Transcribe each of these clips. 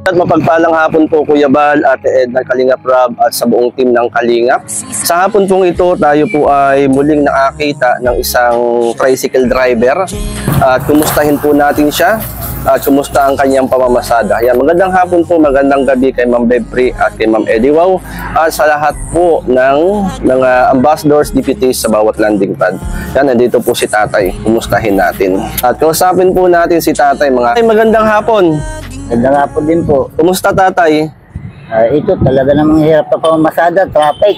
At mapagpalang hapon po Kuya Bal, Ate Ed ng Kalingap Rob at sa buong team ng Kalingap. Sa hapon pong ito, tayo po ay muling nakakita ng isang tricycle driver. At kumustahin po natin siya at kumusta ang kanyang pamamasada. Yan, magandang hapon po, magandang gabi kay Ma'am Bebri at kay Ma'am Eddie Wow at sa lahat po ng ambassadors, deputies sa bawat landing pad. Yan, nandito po si Tatay. Kumustahin natin. At kausapin po natin si Tatay. Magandang hapon. Magandang hapon din po. Kumusta Tatay? Ito talaga namang hirap pa pamamasada, traffic.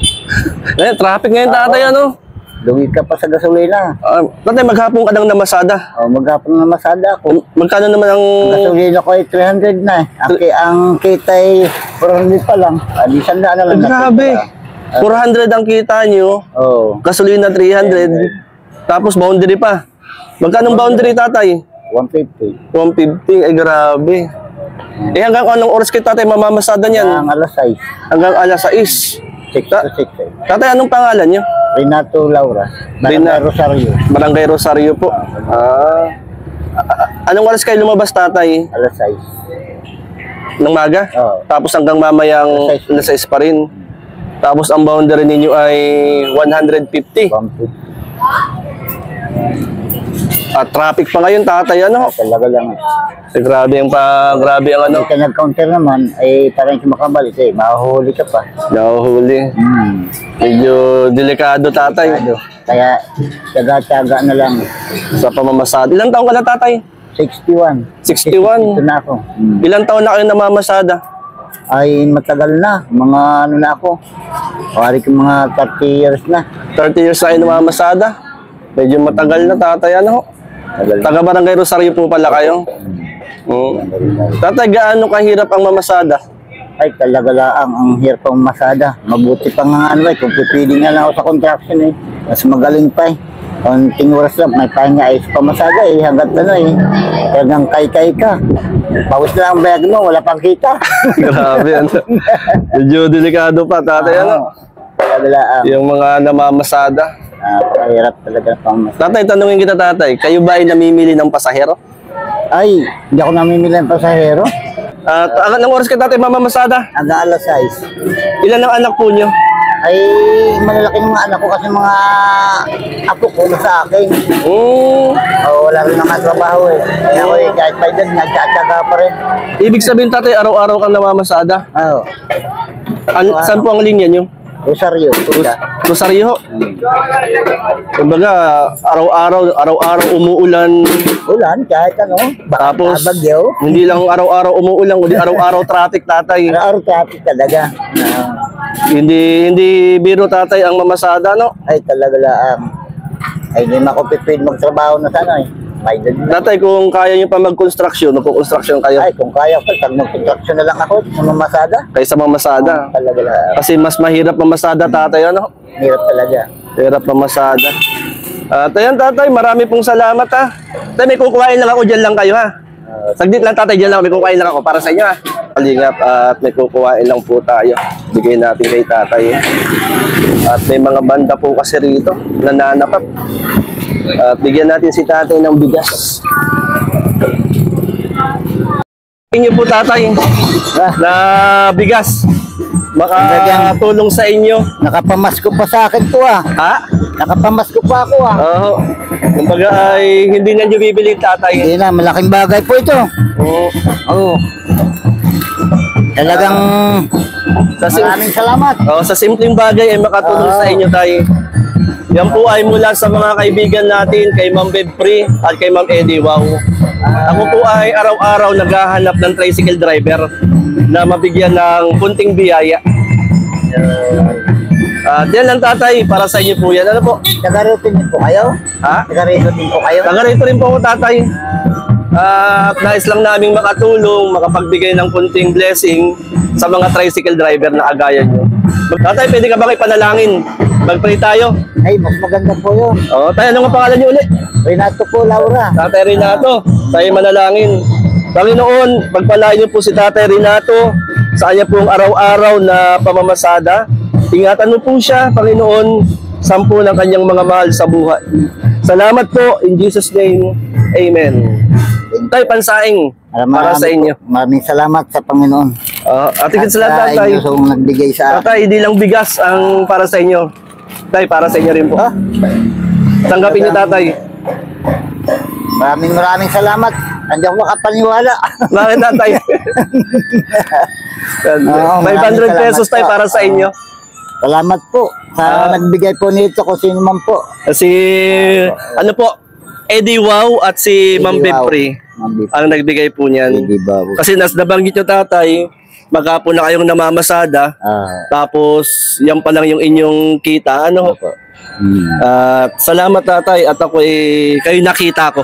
Traffic ngayon Tatay, ano? Luwi ka pa sa gasolina. Tatay, maghapon ka ng namasada. Maghapon na masada ako. Magkano naman ang gasolina ko ay 300 na. Ang kita ay 400 pa lang. Di sanda na lang. Grabe. 400 ang kita nyo. Gasolina 300. Tapos boundary pa. Magkano boundary Tatay? 150. 150, ay grabe. Hanggang anong oras kayo Tatay mamamasada niyan? Hanggang alas 6. Hanggang alas 6. 6 to 6. Tatay, anong pangalan niyo? Renato Laura. Barangay Rosario. Barangay Rosario po. Anong oras kayo lumabas Tatay? Alas 6. Ng maga? Tapos hanggang mamayang alas 6 pa rin. Tapos ang boundary ninyo ay 150. 150. At traffic pa ngayon Tatay, ano? Talaga lang. Grabe ang ano. Kaya nag-counter naman, ay parang sumakabalik eh. Mahuhuli ka pa. Nahuhuli. Medyo delikado Tatay. Kaya tiyaga-tiyaga na lang. Sa pamamasada. Ilang taon ka na Tatay? 61. 61? Ito na ako. Ilang taon na kayo namamasada? Ay matagal na. Mga ano na ako. Pari ko mga 30 years na. 30 years na kayo namamasada? Medyo matagal na Tatay, ano? Taga Barangay Rosario po pala kayo? Tatay, gaano kahirap ang mamasada? Ay talaga lang ang hirap ang masada. Mabuti pa nga ano eh. Kung pipili nga lang ako sa contraction eh. Mas magaling pa eh. Konting oras lang, may pahinga ay pamasada eh. Hanggat ano eh. Talagang kay-kay ka. Pawis lang ang bayag mo, wala pang kita. Grabe, ano? Medyo delikado pa Tatay, ano? Talaga lang. Yung mga namamasada. Mahirap talaga pamasada. Tatay, tanungin kita Tatay, kayo ba ay namimili ng pasahero? Ay, hindi ako namimili ng pasahero. Anong oras kayo Tatay mamamasada? Hanggang alas 6. Ilan ang anak po nyo? Ay, malalaki ng mga anak ko kasi mga apo ko sa akin. Wala rin naman trabaho eh. Kaya ako eh, kahit pa dyan, nagtsatsaga pa rin. Ibig sabihin Tatay, araw-araw kang namamasada? Oo. Saan po ang linya nyo? Rosario. Rosario? Kumbaga, araw-araw umuulan. Ulan, kahit ano. Tapos, bagyo. Hindi lang araw-araw umuulan, kundi araw-araw traffic Tatay. Araw-araw traffic talaga. Hindi biro Tatay ang mamasada, no? Ay, talaga lang. Ay, hindi makapipid magtrabaho na sana eh. Tatay, kung kaya nyo pa mag-construction, magpo-construction kayo? Ay, kung kaya ko, mag-construction na lang ako sa mamasada. Kaysa mamasada? Talaga lang. Kasi mas mahirap mamasada Tatay, ano? Hirap talaga. Hirap mamasada. Ayan Tatay, marami pong salamat ha. Tay, may kukuhain lang ako, dyan lang kayo ha. Saglit lang Tatay, dyan lang, may kukuhain lang ako para sa inyo ha. Kalingap at may kukuhain lang po tayo. Bigay natin kay Tatay. At may mga banda po kasi rito, nananapap. At bigyan natin si Tatay ng bigas. Inyo po Tatay na bigas. Makatulong sa inyo. Nakapamasko pa sa akin to ah. Ha? Nakapamasko pa ako ah. Oo. Kumbaga ay hindi na nyo bibili Tatay. Hindi na, malaking bagay po ito. Oo. Talagang maraming salamat. Sa simpleng bagay ay makatulong sa inyo Tay. Yan po ay mula sa mga kaibigan natin, kay Ma'am Bebri at kay Ma'am Eddie Wow. Ako po ay araw-araw naghahanap ng tricycle driver na mabigyan ng kunting biyaya. Yan lang Tatay, para sa inyo po yan. Ano po? Taga-rito din po kayo? Ha? Taga-rito din po kayo? Taga-rito rin po ako Tatay. Nais lang naming makatulong, makapagbigay ng kunting blessing sa mga tricycle driver na kagaya nyo. Tatay, pwede ka ba kayo panalangin? Mag-pray tayo. Ay, mas maganda po yun. Tay, ano nga pangalan niyo ulit? Renato po, Laura. Tatay Renato, tayo manalangin. Panginoon, pagpalain niyo po si Tatay Renato sa kanya pong araw-araw na pamamasada. Ingatan mo po siya, Panginoon, sampu ng kanyang mga mahal sa buhay. Salamat po, in Jesus' name, Amen. Tay, pansaing para sa inyo. Maraming salamat sa Panginoon. At higit sa lahat, Tay. Inyo sa nagbigay sa akin. Tay, hindi lang bigas ang para sa inyo. Tay, para sa inyo rin po. Tanggapin niyo, Tatay. Maraming salamat. Andiyan ko makapaniwala. Bakit, Tatay? 500 pesos, Tay, para sa inyo. Salamat po sa nagbigay po nito kung sino man po. Si, ano po, Eddie Wow at si Ma'am Bepre ang nagbigay po niyan. Kasi nabanggit nyo, Tatay, maghapon na kayong namamasada, tapos yan pa lang yung inyong kita. Ano? Salamat, Tatay, at ako kayo nakita ko.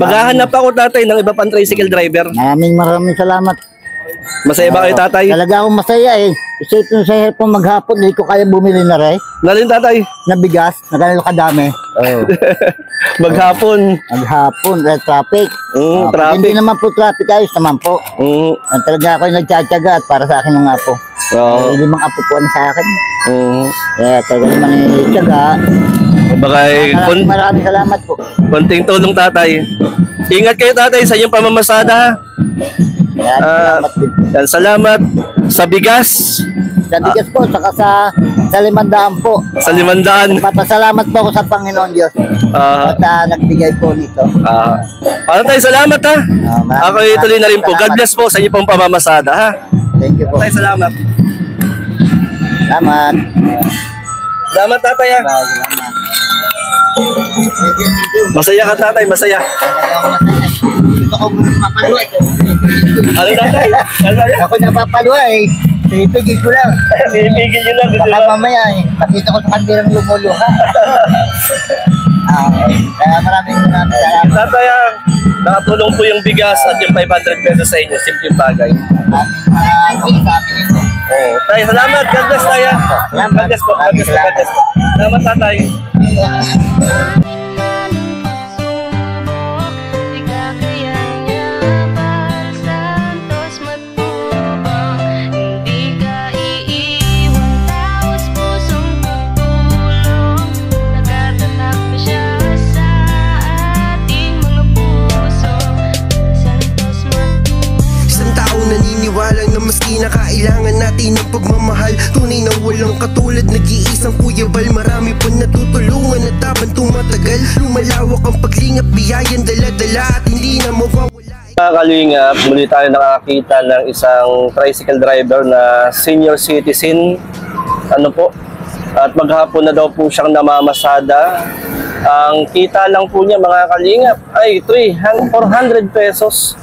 Maghahanap ako, Tatay, ng iba pang tricycle driver. Maraming salamat. Masaya ba kayo, Tatay? Talaga akong masaya eh. Isipin sa hapon maghapon, hindi ko kaya bumili na rin. Nalin, Tatay? Na bigas, na ganito kadami. Maghapon. Maghapon, traffic. Traffic. Hindi naman po traffic, ayos naman po. Talaga ako yung nagtsatsaga at para sa akin ng apo. Limang apo po sa akin. Kaya talaga naman yung tsaga. Maraming salamat po. Konting tulong, Tatay. Ingat kayo, Tatay, sa inyong pamamasada. Salamat sa bigas. Sa bigas po, saka sa 500 po. Sa 500. Papasalamat po ako sa Panginoon Diyos. At nagbigay po nito. Tayo, salamat ha. Ako ituloy na rin po. God bless po sa inyo pong pamamasada ha. Thank you po. Tayo, salamat. Salamat. Salamat, Tatay ha. Masaya ka, Tatay, masaya. Ano, Tatay? Ako napapaluwa eh. Pinipigil ko lang. Pinipigil nyo lang. Baka mamaya eh. Nakita ko sa kandirang lumuluha. Kaya maraming salamat. Tatay, nakatulong po yung bigas at yung 500 pesos sa inyo. Simpleng bagay. Tay, salamat. God bless, Tay. God bless po. God bless po. God bless po. Salamat, Tatay. Maski na kailangan natin ng pagmamahal, tunay na walang katulad, nag-iisang Kuya Bal. Marami po natutulungan at habang tumatagal, lumalawak ang paglingap, biyayan dala-dala at hindi na mawawala. Mga kalingap, muli tayo nakakita ng isang tricycle driver na senior citizen. Ano po? At maghapon na daw po siyang namamasada. Ang kita lang po niya, mga kalingap, ay 400 pesos.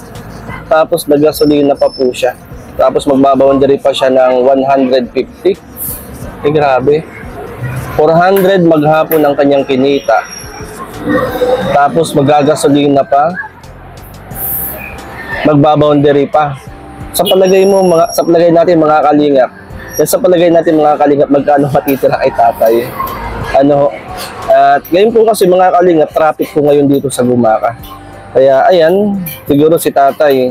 Tapos nagasolina pa po siya. Tapos magbaboundary pa siya ng 150. Grabe. 400 maghapon ang kanyang kinita. Tapos magagasolina pa. Magbaboundary pa. Sa palagay natin mga kalingap. Sa palagay natin mga kalingap, magkano matitira kay Tatay? Ano? At ngayon po kasi mga kalingap, traffic po ngayon dito sa Gumaka. Kaya ayan, siguro si Tatay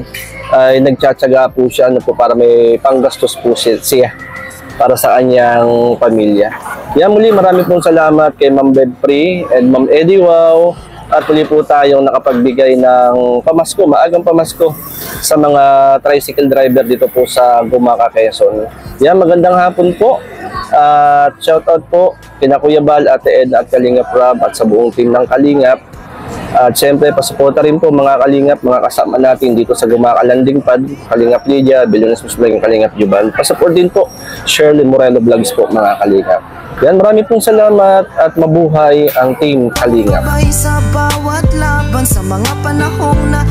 ay nagtsatsaga po siya para may panggastos po siya para sa kanyang pamilya. Yan, muli marami pong salamat kay Ma'am Bepre and Ma'am Eddie Wow. At muli po tayong nakapagbigay ng pamasko, maagang pamasko sa mga tricycle driver dito po sa Gumaka, Quezon. Yan, magandang hapon po. At shoutout po kina Kuya Bal, Ate Ed at Kalingap Rob at sa buong team ng Kalingap. At syempre, pasuporta rin po mga Kalingap, mga kasama natin dito sa Gumaka Landing Pad, Kalingap Lydia, Billiones Vlog, Kalingap Juban. Pasupport din po, Shirley Moreno Vlogs po mga Kalingap. Yan, marami pong salamat at mabuhay ang team Kalingap. Sa bawat laban sa mga panahong na